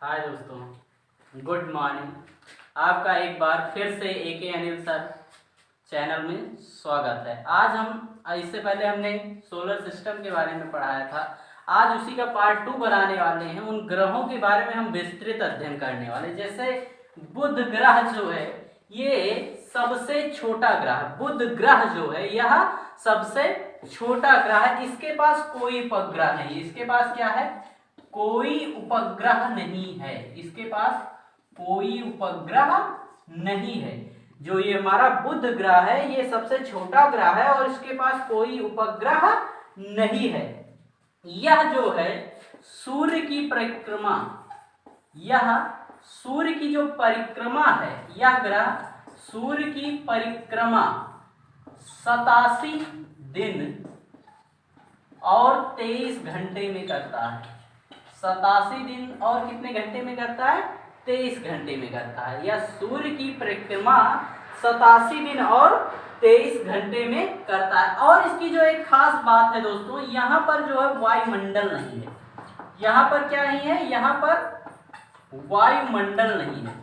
हाय दोस्तों, good morning. आपका एक बार फिर से एके अनिल सर चैनल में स्वागत है। आज हम इससे पहले हमने सोलर सिस्टम के बारे में पढ़ाया था। आज उसी का पार्ट 2 बनाने वाले हैं। उन ग्रहों के बारे में हम विस्तृत अध्ययन करने वाले। जैसे बुध ग्रह जो है ये सबसे छोटा ग्रह, बुध ग्रह जो है यह सबसे छोटा ग्रह है। इसके पास कोई उपग्रह नहीं। इसके पास क्या है? कोई उपग्रह नहीं है। इसके पास कोई उपग्रह नहीं है। जो ये हमारा बुध ग्रह है ये सबसे छोटा ग्रह है और इसके पास कोई उपग्रह नहीं है। यह जो है सूर्य की परिक्रमा, यह सूर्य की जो परिक्रमा है, यह ग्रह सूर्य की परिक्रमा 87 दिन और 23 घंटे में करता है। 87 दिन और कितने घंटे में करता है? 23 घंटे में करता है। यह सूर्य की परिक्रमा 87 दिन और 23 घंटे में करता है। और इसकी जो एक खास बात है दोस्तों, यहाँ पर जो है वायुमंडल नहीं है। यहाँ पर क्या नहीं है? यहाँ पर वायुमंडल नहीं है।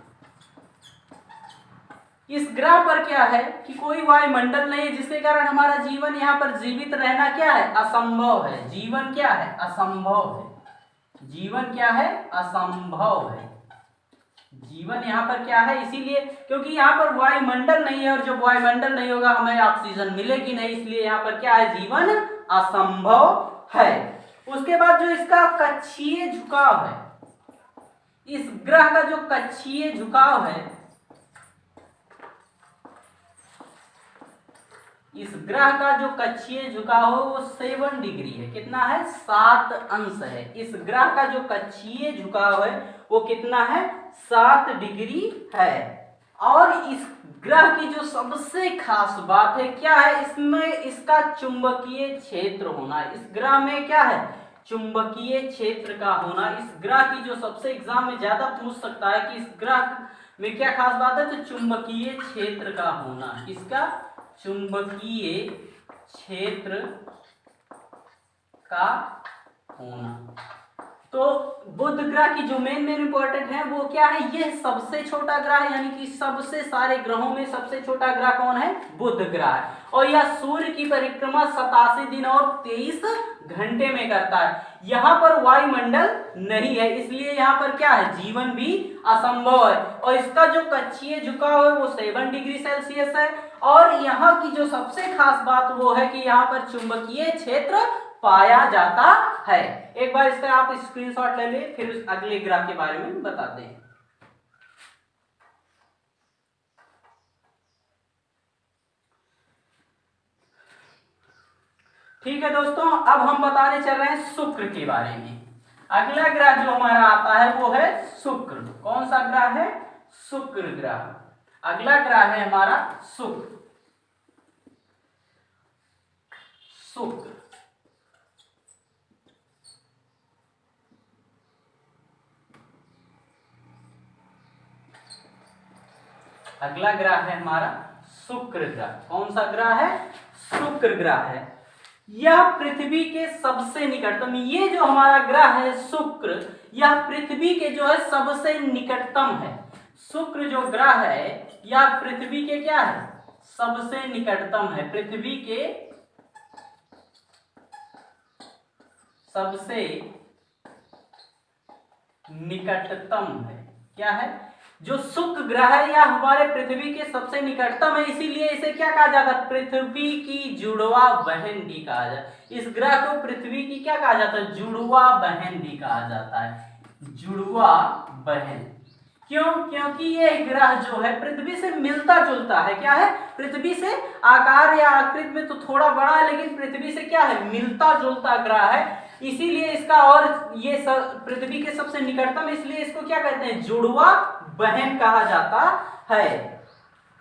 इस ग्रह पर क्या है कि कोई वायुमंडल नहीं है, जिसके कारण हमारा जीवन यहाँ पर जीवित रहना क्या है? असंभव है। जीवन क्या है? असंभव है। जीवन क्या है? असंभव है। जीवन यहाँ पर क्या है? इसीलिए क्योंकि यहाँ पर वायुमंडल नहीं है और जब वायुमंडल नहीं होगा हमें ऑक्सीजन मिलेगी नहीं, इसलिए यहाँ पर क्या है? जीवन असंभव है। उसके बाद जो इसका कक्षीय झुकाव है, इस ग्रह का जो कक्षीय झुकाव है, इस ग्रह का जो कक्षीय झुकाव है वो 7 डिग्री है। कितना है? 7 अंश है। इस ग्रह का जो कक्षीय झुकाव है वो कितना है? 7 डिग्री है। और इस ग्रह की जो सबसे खास बात है क्या है? इसमें इसका चुंबकीय क्षेत्र होना। इस ग्रह में क्या है? चुंबकीय क्षेत्र का होना। इस ग्रह की जो सबसे एग्जाम में ज्यादा पूछ सकता है कि इस ग्रह में क्या खास बात है, तो चुंबकीय क्षेत्र का होना। इसका चुंबकीय क्षेत्र का होना। तो बुध ग्रह की जो मेन इंपॉर्टेंट है वो क्या है? ये सबसे छोटा ग्रह है, यानी कि सबसे सारे ग्रहों में सबसे छोटा ग्रह कौन है? बुध ग्रह है। और यह सूर्य की परिक्रमा 87 दिन और 23 घंटे में करता है। यहाँ पर वायुमंडल नहीं है, इसलिए यहाँ पर क्या है? जीवन भी असंभव है। और इसका जो कक्षीय झुकाव है वो 7 डिग्री सेल्सियस है। और यहाँ की जो सबसे खास बात वो है कि यहाँ पर चुंबकीय क्षेत्र पाया जाता है। एक बार इसका आप स्क्रीनशॉट ले लें, फिर अगले ग्राफ के बारे में बताते हैं। ठीक है दोस्तों, अब हम बताने चल रहे हैं शुक्र के बारे में। अगला ग्रह जो हमारा आता है वो है शुक्र। कौन सा ग्रह है? शुक्र ग्रह। अगला ग्रह है हमारा शुक्र। शुक्र अगला ग्रह है हमारा शुक्र ग्रह। कौन सा ग्रह है? शुक्र ग्रह है। यह पृथ्वी के सबसे निकटतम, ये जो हमारा ग्रह है शुक्र, यह पृथ्वी के जो है सबसे निकटतम है। शुक्र जो ग्रह है यह पृथ्वी के क्या है? सबसे निकटतम है। पृथ्वी के सबसे निकटतम है। क्या है? जो शुक्र ग्रह है यह हमारे पृथ्वी के सबसे निकटतम है, इसीलिए इसे क्या कहा जाता है? पृथ्वी की जुड़वा बहन भी कहा जाता है। इस ग्रह को पृथ्वी की क्या कहा जाता है? जुड़वा बहन भी कहा जाता है। जुड़वा बहन क्यों? क्योंकि ये ग्रह जो है पृथ्वी से मिलता जुलता है। क्या है? पृथ्वी से आकार या आकृति में तो थोड़ा बड़ा है, लेकिन पृथ्वी से क्या है? मिलता जुलता ग्रह है। इसीलिए इसका, और ये पृथ्वी के सबसे निकटतम, इसलिए इसको क्या कहते हैं? जुड़वा बहन कहा जाता है।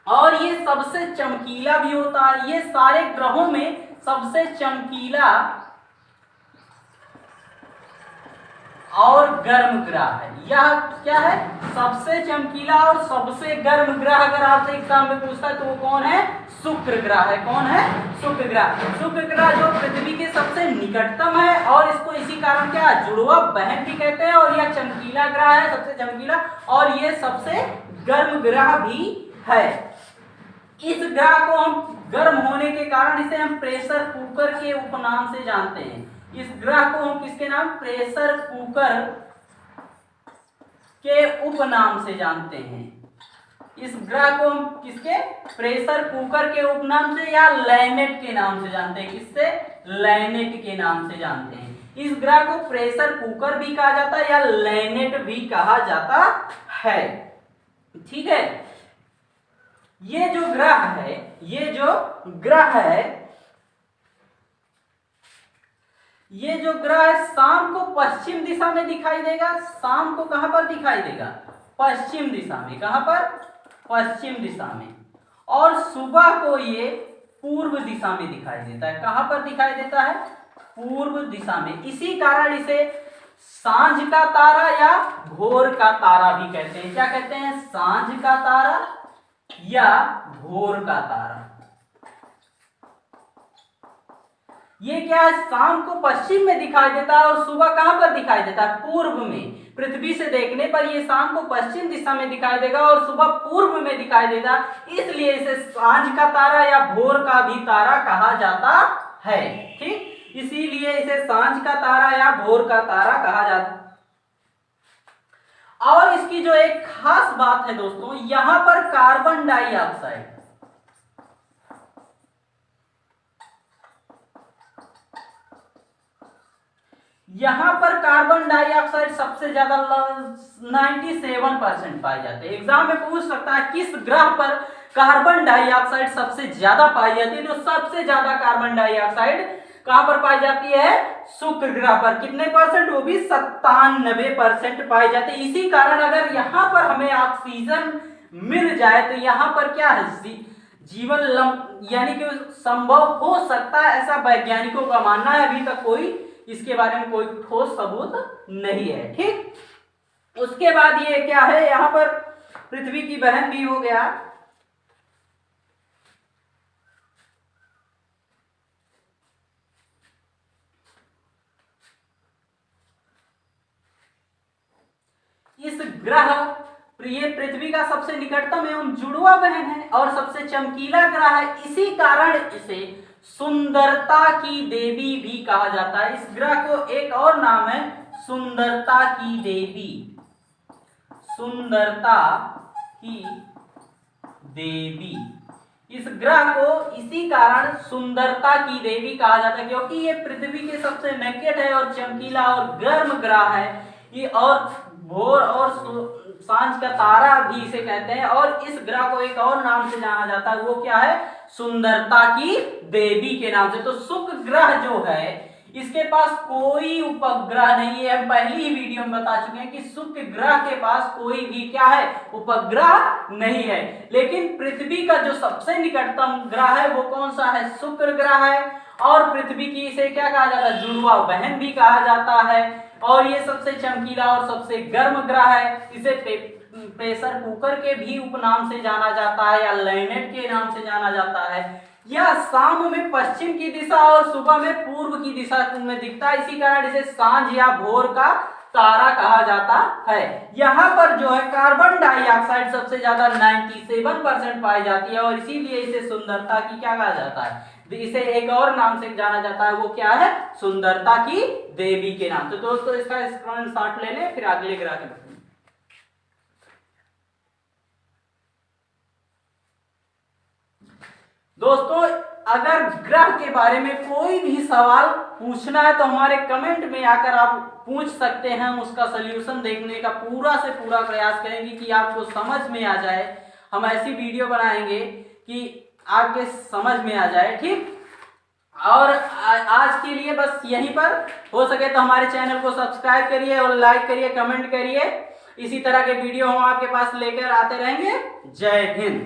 और ये सबसे चमकीला भी होता है। ये सारे ग्रहों में सबसे चमकीला और गर्म ग्रह है। यह क्या है? सबसे चमकीला और सबसे गर्म ग्रह अगर आपसे एग्जाम में पूछता है तो वो कौन है? शुक्र ग्रह है। कौन है? शुक्र ग्रह। शुक्र ग्रह जो पृथ्वी पृथ्वी के सबसे निकटतम है और इसको इसी कारण क्या जुड़वा बहन भी कहते हैं, और यह चमकीला ग्रह है, सबसे चमकीला, और ये सबसे गर्म ग्रह भी है। इस ग्रह को हम गर्म होने के कारण इसे हम प्रेशर कुकर के उपनाम से जानते हैं। इस ग्रह को हम किसके नाम, प्रेशर कुकर के उपनाम से जानते हैं। इस ग्रह को हम किसके, प्रेशर कुकर के उपनाम से या लैनेट के नाम से जानते हैं। किससे, लैनेट के नाम से जानते हैं। इस ग्रह को प्रेशर कुकर भी कहा जाता है या लैनेट भी कहा जाता है। ठीक है, ये जो ग्रह है, ये जो ग्रह है, ये जो ग्रह है शाम को पश्चिम दिशा में दिखाई देगा। शाम को कहां पर दिखाई देगा, पश्चिम दिशा में। कहां पर, पश्चिम दिशा में। और सुबह को ये पूर्व दिशा में दिखाई देता है। कहां पर दिखाई देता है, पूर्व दिशा में। इसी कारण इसे सांझ का तारा या भोर का तारा भी कहते हैं। क्या कहते हैं, सांझ का तारा या भोर का तारा। ये क्या है, शाम को पश्चिम में दिखाई देता है और सुबह कहां पर दिखाई देता है, पूर्व में। पृथ्वी से देखने पर ये शाम को पश्चिम दिशा में दिखाई देगा और सुबह पूर्व में दिखाई देगा, इसलिए इसे सांझ का तारा या भोर का भी तारा कहा जाता है। ठीक, इसीलिए इसे सांझ का तारा या भोर का तारा कहा जाता है। और इसकी जो एक खास बात है दोस्तों, यहां पर कार्बन डाइऑक्साइड, यहां पर कार्बन डाइऑक्साइड सबसे ज्यादा 97% पाए जाते हैं। एग्जाम में पूछ सकता है किस ग्रह पर कार्बन डाइऑक्साइड सबसे ज्यादा पाई जाती है, तो सबसे ज्यादा कार्बन डाइऑक्साइड कहां पर पाई जाती है, शुक्र ग्रह पर। कितने परसेंट, वो भी 97% पाए जाते हैं। इसी कारण अगर यहां पर हमें ऑक्सीजन मिल जाए तो यहां पर क्या है, जीवन यानी कि संभव हो सकता है, ऐसा वैज्ञानिकों का मानना है। अभी तक कोई इसके बारे में कोई ठोस सबूत नहीं है। ठीक, उसके बाद ये क्या है, यहां पर पृथ्वी की बहन भी हो गया। इस ग्रह, ये पृथ्वी का सबसे निकटतम एवं जुड़वा बहन है और सबसे चमकीला ग्रह है। इसी कारण इसे सुंदरता की देवी भी कहा जाता है। इस ग्रह को एक और नाम है सुंदरता की देवी। सुंदरता की देवी, इस ग्रह को इसी कारण सुंदरता की देवी कहा जाता है, क्योंकि ये पृथ्वी के सबसे निकट है और चमकीला और गर्म ग्रह है। ये और भोर और सांझ का तारा भी इसे कहते हैं। और इस ग्रह को एक और नाम से जाना जाता है, वो क्या है, सुंदरता की देवी के नाम से। तो शुक्र ग्रह जो है इसके पास कोई उपग्रह नहीं है। हम पहली ही वीडियो में बता चुके हैं कि शुक्र ग्रह के पास कोई भी क्या है, उपग्रह नहीं है। लेकिन पृथ्वी का जो सबसे निकटतम ग्रह है वो कौन सा है, शुक्र ग्रह है। और पृथ्वी की इसे क्या कहा जाता है, जुड़वा बहन भी कहा जाता है। और ये सबसे चमकीला और सबसे गर्म ग्रह है। इसे प्रेशर कुकर के भी उपनाम से जाना जाता है या लैनेट के नाम से जाना जाता है। यह शाम में पश्चिम की दिशा और सुबह में पूर्व की दिशा में दिखता है। इसी कारण इसे सांझ या भोर का तारा कहा जाता है। यहाँ पर जो है कार्बन डाइऑक्साइड सबसे ज्यादा 97% पाई जाती है और इसीलिए इसे सुंदरता की क्या कहा जाता है, इसे एक और नाम से जाना जाता है, वो क्या है, सुंदरता की देवी के नाम। तो दोस्तों इसका स्क्रीनशॉट ले लें, फिर अगले ग्रह के बारे में। दोस्तों अगर ग्रह के बारे में कोई भी सवाल पूछना है तो हमारे कमेंट में आकर आप पूछ सकते हैं। हम उसका सलूशन देखने का पूरा से पूरा प्रयास करेंगे कि आपको समझ में आ जाए। हम ऐसी वीडियो बनाएंगे कि आपके समझ में आ जाए। ठीक, और आज के लिए बस यहीं पर, हो सके तो हमारे चैनल को सब्सक्राइब करिए और लाइक करिए, कमेंट करिए। इसी तरह के वीडियो हम आपके पास लेकर आते रहेंगे। जय हिंद।